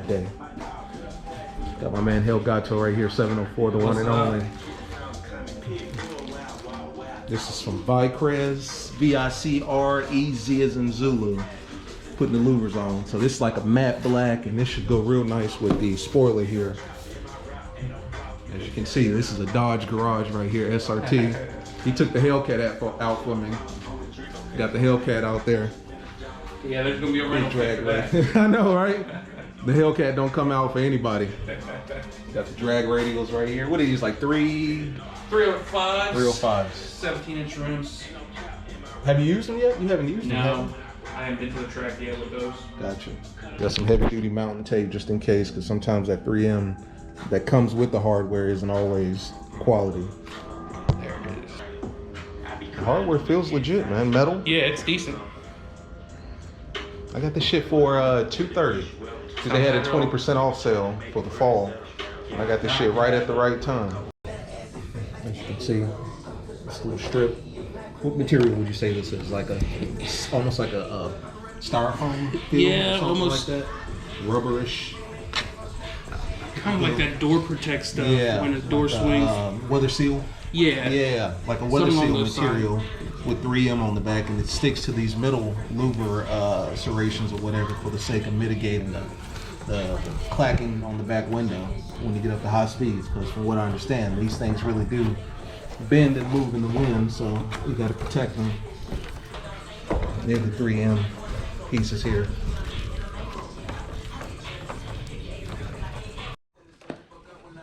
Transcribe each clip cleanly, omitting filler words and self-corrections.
that day. Got my man Helgato right here, 704, the one and only. This is from VICREZ, V-I-C-R-E-Z as in Zulu. Putting the louvers on. So this is like a matte black, and this should go real nice with the spoiler here. As you can see, this is a Dodge Garage right here, SRT. He took the Hellcat out for me. Got the Hellcat out there. Yeah, there's gonna be a rental drag for that. I know, right? The Hellcat don't come out for anybody. Got the drag radials right here. What are these, like 305s. 305s. 17-inch rims. Have you used them yet? You haven't used them? No, I haven't been to the track yet with those. Gotcha. Got some heavy duty mountain tape just in case, because sometimes that 3M that comes with the hardware isn't always quality. There it is. The hardware feels legit, man. Metal. Yeah, it's decent. I got this shit for $230 because they had a 20% off sale for the fall. And I got this shit right at the right time. As you can see, this little strip. What material would you say this is? Like almost like a styrofoam feel? Yeah, almost like that. Rubberish. Kind of like that door protect stuff when the door like swings. Weather seal. Yeah. Yeah, like a weather seal material sides. with 3M on the back, and it sticks to these middle louver serrations or whatever for the sake of mitigating the clacking on the back window when you get up to high speeds. Because from what I understand, these things really do bend and move in the wind, so you got to protect them. They're the 3M pieces here.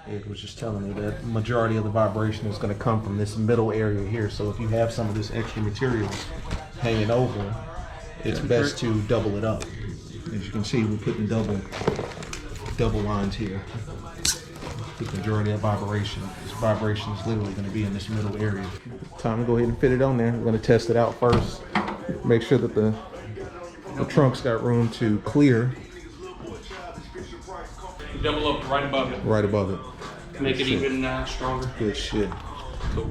It was just telling me that majority of the vibration is going to come from this middle area here. So if you have some of this extra material hanging over, it's best to double it up. As you can see, we're putting double lines here. The majority of vibration. This vibration is literally going to be in this middle area. Time to go ahead and fit it on there. We're going to test it out first. Make sure that the trunk's got room to clear. Double up right above it. Right above it. Make it even stronger. Good shit.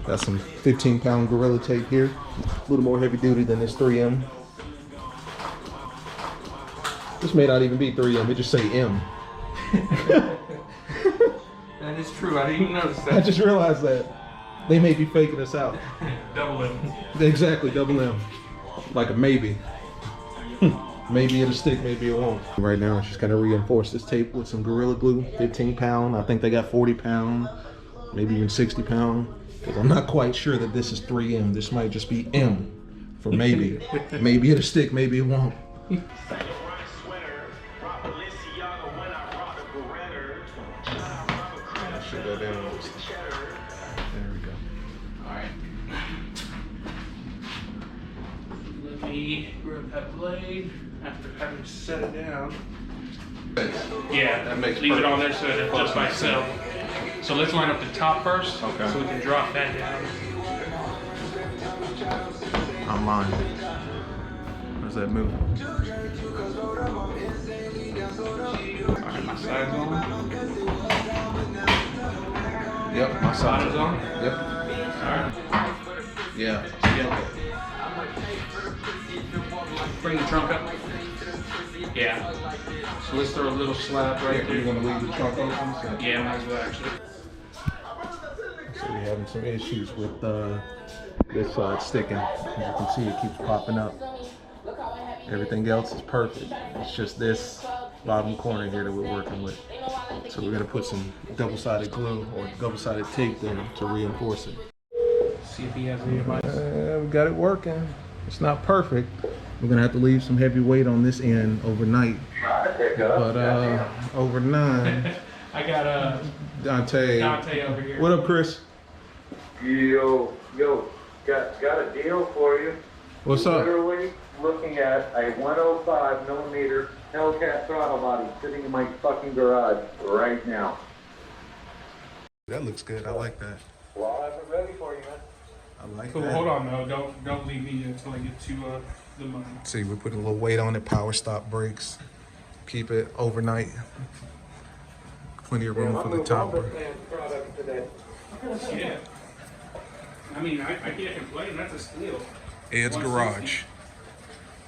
Got some 15-pound Gorilla Tape here. A little more heavy duty than this 3M. This may not even be 3M, it just say M. That is true, I didn't even notice that. I just realized that. They may be faking us out. Double M. Exactly, double M. Like a maybe. Maybe it'll stick, maybe it won't. Right now, I'm just gonna reinforce this tape with some Gorilla Glue, 15-pound. I think they got 40-pound, maybe even 60-pound. Because I'm not quite sure that this is 3M. This might just be M for maybe. Maybe it'll stick, maybe it won't. Should go down. There we go. All right. Let me grab that blade after having set it down. Yeah, that makes leave it perfect. on there so that it's just by itself. So let's line up the top first, Okay. so we can drop that down. I'm mine. Where's that move? All right, my side's on. Yep, my Side is on. Yep. All right. Yeah. Bring the trunk up. Yeah. So let's throw a little slab right You're there. gonna leave the trunk open? So. Yeah, might as well actually. So we're having some issues with this side sticking. As you can see, it keeps popping up. Everything else is perfect. It's just this bottom corner here that we're working with. So we're gonna put some double-sided glue or double-sided tape there to reinforce it. See if he has any advice. We got it working. It's not perfect. We're gonna have to leave some heavy weight on this end overnight. But overnight, I got Dante over here. What up, Chris? Yo, got a deal for you. What's up? Literally looking at a 105 millimeter Hellcat throttle body sitting in my fucking garage right now. That looks good. I like that. Well, I have it ready for you, man. I like Cool. that. Hold on though. Don't leave me until I get to the money. See, we're putting a little weight on it. Power stop brakes. Keep it overnight. Plenty of room for the topper. Product today. Yeah. I mean, I can't complain. That's a steal. Ed's Garage.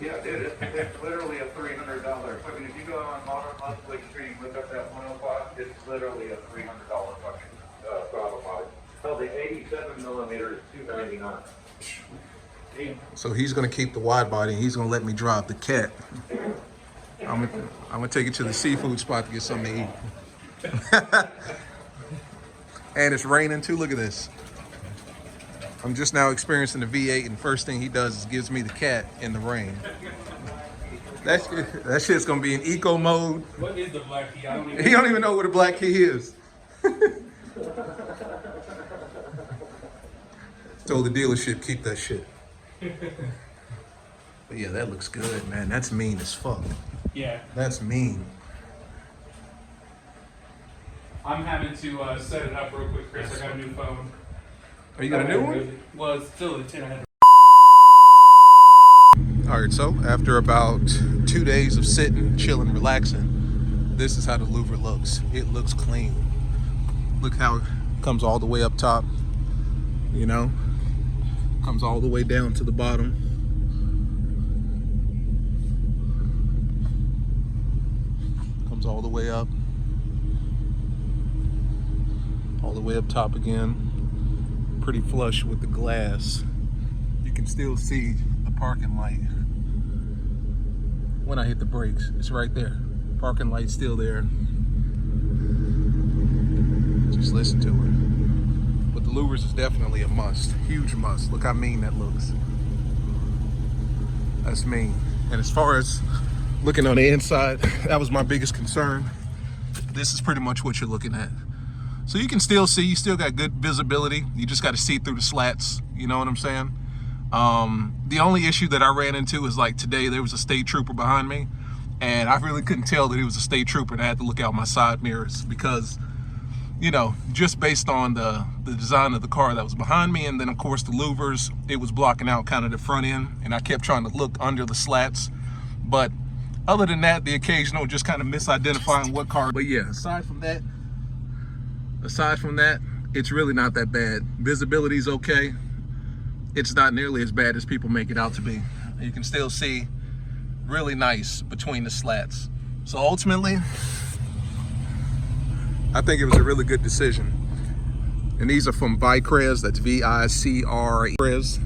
Yeah, dude, it's literally a $300. I mean, if you go on Modern Monthly Street, look up that 105, it's literally a $300 fucking throttle body. Hell, the 87 millimeter is $299. So he's gonna keep the wide body and he's gonna let me drive the cat. I'm gonna take it to the seafood spot to get something to eat. And it's raining too, look at this. I'm just now experiencing the V8 and first thing he does is gives me the cat in the rain. That shit's gonna be in eco mode. What is the black key? He don't even know what a black key is. Told the dealership, keep that shit. But yeah, that looks good, man. That's mean as fuck. Yeah. That's mean. I'm having to set it up real quick, Chris. I got a new phone. Are you got a new one? Well, it's still a 10. I had All right, so after about 2 days of sitting, chilling, relaxing, this is how the louver looks. It looks clean. Look how it comes all the way up top, you know? Comes all the way down to the bottom. Comes all the way up. All the way up top again. Pretty flush with the glass. You can still see the parking light when I hit the brakes. It's right there. Parking light's still there. Just listen to it. But the louvers is definitely a must. Huge must. Look how mean that looks. That's mean. And as far as looking on the inside, that was my biggest concern. This is pretty much what you're looking at. So you can still see, you still got good visibility. You just got to see through the slats. You know what I'm saying? The only issue that I ran into is like today, there was a state trooper behind me and I really couldn't tell that he was a state trooper and I had to look out my side mirrors because, you know, just based on the design of the car that was behind me. And then of course the louvers, it was blocking out kind of the front end and I kept trying to look under the slats. But other than that, the occasional just kind of misidentifying what car. But yeah, aside from that, it's really not that bad. Visibility's okay. It's not nearly as bad as people make it out to be. You can still see really nice between the slats. So ultimately, I think it was a really good decision. And these are from VICREZ, that's V-I-C-R-E-Z.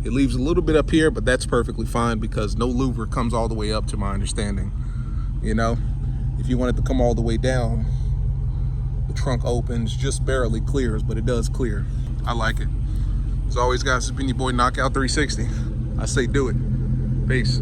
It leaves a little bit up here, but that's perfectly fine because no louver comes all the way up to my understanding. You know, if you want it to come all the way down, the trunk opens, just barely clears, but it does clear. I like it. As always, guys, it's been your boy Knockout 360. I say do it. Peace.